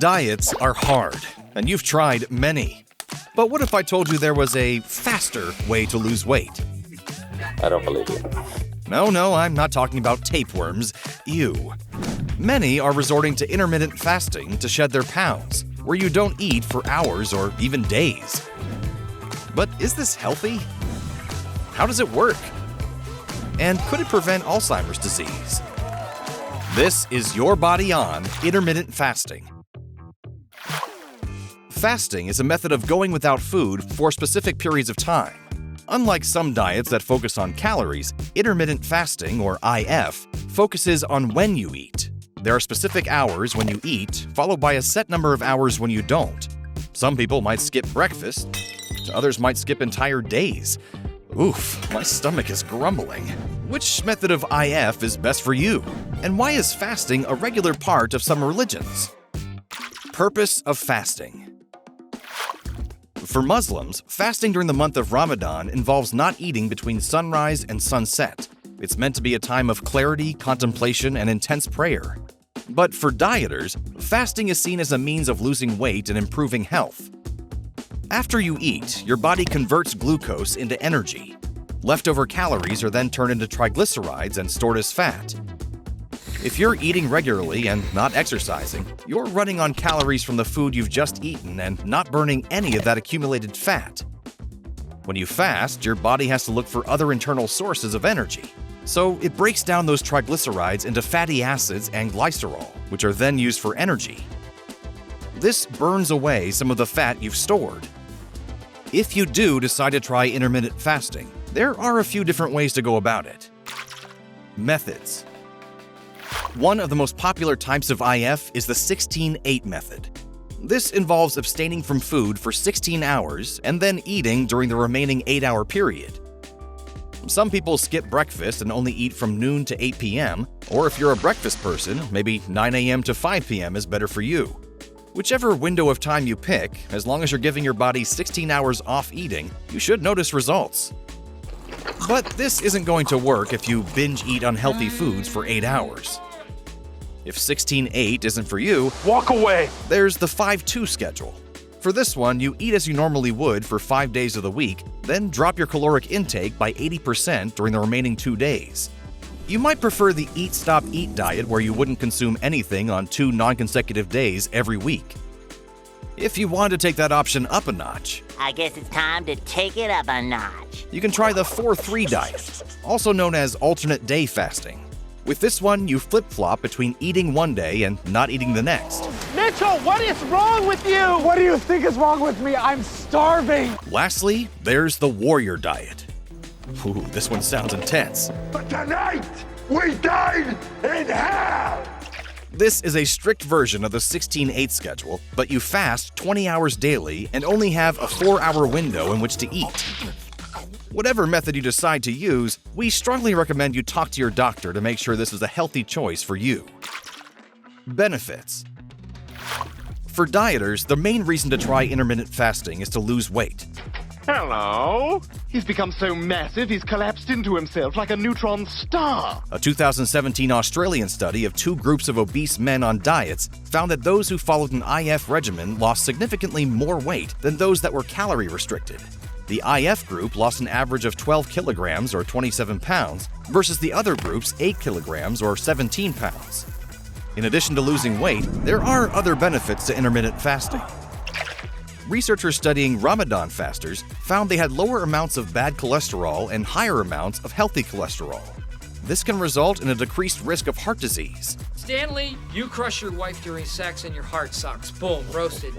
Diets are hard, and you've tried many. But what if I told you there was a faster way to lose weight? I don't believe you. No, I'm not talking about tapeworms. Ew. Many are resorting to intermittent fasting to shed their pounds, where you don't eat for hours or even days. But is this healthy? How does it work? And could it prevent Alzheimer's disease? This is Your Body On Intermittent Fasting. Fasting is a method of going without food for specific periods of time. Unlike some diets that focus on calories, intermittent fasting, or IF, focuses on when you eat. There are specific hours when you eat, followed by a set number of hours when you don't. Some people might skip breakfast, others might skip entire days. Oof, my stomach is grumbling. Which method of IF is best for you? And why is fasting a regular part of some religions? Purpose of fasting. For Muslims, fasting during the month of Ramadan involves not eating between sunrise and sunset. It's meant to be a time of clarity, contemplation, and intense prayer. But for dieters, fasting is seen as a means of losing weight and improving health. After you eat, your body converts glucose into energy. Leftover calories are then turned into triglycerides and stored as fat. If you're eating regularly and not exercising, you're running on calories from the food you've just eaten and not burning any of that accumulated fat. When you fast, your body has to look for other internal sources of energy. So it breaks down those triglycerides into fatty acids and glycerol, which are then used for energy. This burns away some of the fat you've stored. If you do decide to try intermittent fasting, there are a few different ways to go about it. Methods. One of the most popular types of IF is the 16-8 method. This involves abstaining from food for 16 hours and then eating during the remaining 8-hour period. Some people skip breakfast and only eat from noon to 8 p.m., or if you're a breakfast person, maybe 9 a.m. to 5 p.m. is better for you. Whichever window of time you pick, as long as you're giving your body 16 hours off eating, you should notice results. But this isn't going to work if you binge eat unhealthy foods for 8 hours. If 16-8 isn't for you, walk away. There's the 5-2 schedule. For this one, you eat as you normally would for 5 days of the week, then drop your caloric intake by 80% during the remaining 2 days. You might prefer the Eat Stop Eat diet where you wouldn't consume anything on 2 non-consecutive days every week. If you want to take that option up a notch, I guess it's time to take it up a notch. You can try the 4-3 diet, also known as alternate day fasting. With this one, you flip-flop between eating one day and not eating the next. Mitchell, what is wrong with you? What do you think is wrong with me? I'm starving. Lastly, there's the warrior diet. Ooh, this one sounds intense. But tonight, we dine in hell! This is a strict version of the 16-8 schedule, but you fast 20 hours daily and only have a 4-hour window in which to eat. Whatever method you decide to use, we strongly recommend you talk to your doctor to make sure this is a healthy choice for you. Benefits. For dieters, the main reason to try intermittent fasting is to lose weight. Hello? He's become so massive he's collapsed into himself like a neutron star. A 2017 Australian study of 2 groups of obese men on diets found that those who followed an IF regimen lost significantly more weight than those that were calorie restricted. The IF group lost an average of 12 kilograms or 27 pounds versus the other group's 8 kilograms or 17 pounds. In addition to losing weight, there are other benefits to intermittent fasting. Researchers studying Ramadan fasters found they had lower amounts of bad cholesterol and higher amounts of healthy cholesterol. This can result in a decreased risk of heart disease. Stanley, you crush your wife during sex and your heart sucks. Boom, roasted.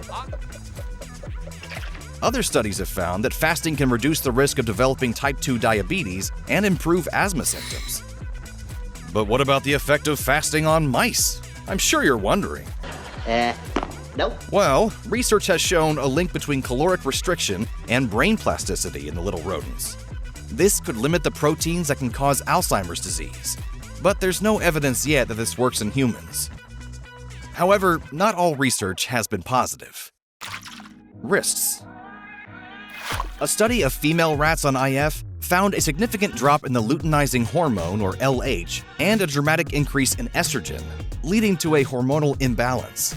Other studies have found that fasting can reduce the risk of developing type 2 diabetes and improve asthma symptoms. But what about the effect of fasting on mice? I'm sure you're wondering. Nope. Well, research has shown a link between caloric restriction and brain plasticity in the little rodents. This could limit the proteins that can cause Alzheimer's disease, but there's no evidence yet that this works in humans. However, not all research has been positive. Risks. A study of female rats on IF found a significant drop in the luteinizing hormone, or LH, and a dramatic increase in estrogen, leading to a hormonal imbalance.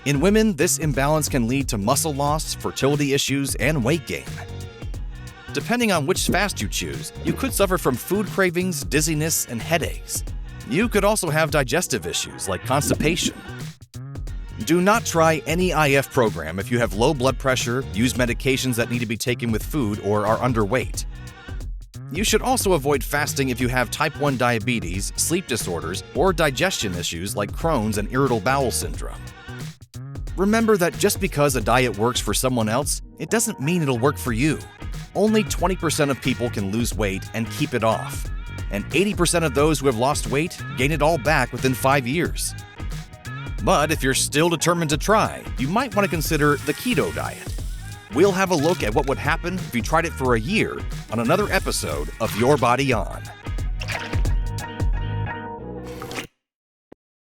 In women, this imbalance can lead to muscle loss, fertility issues, and weight gain. Depending on which fast you choose, you could suffer from food cravings, dizziness, and headaches. You could also have digestive issues like constipation. Do not try any IF program if you have low blood pressure, use medications that need to be taken with food, or are underweight. You should also avoid fasting if you have type 1 diabetes, sleep disorders, or digestion issues like Crohn's and irritable bowel syndrome. Remember that just because a diet works for someone else, it doesn't mean it'll work for you. Only 20% of people can lose weight and keep it off. And 80% of those who have lost weight gain it all back within 5 years. But if you're still determined to try, you might want to consider the keto diet. We'll have a look at what would happen if you tried it for a year on another episode of Your Body On.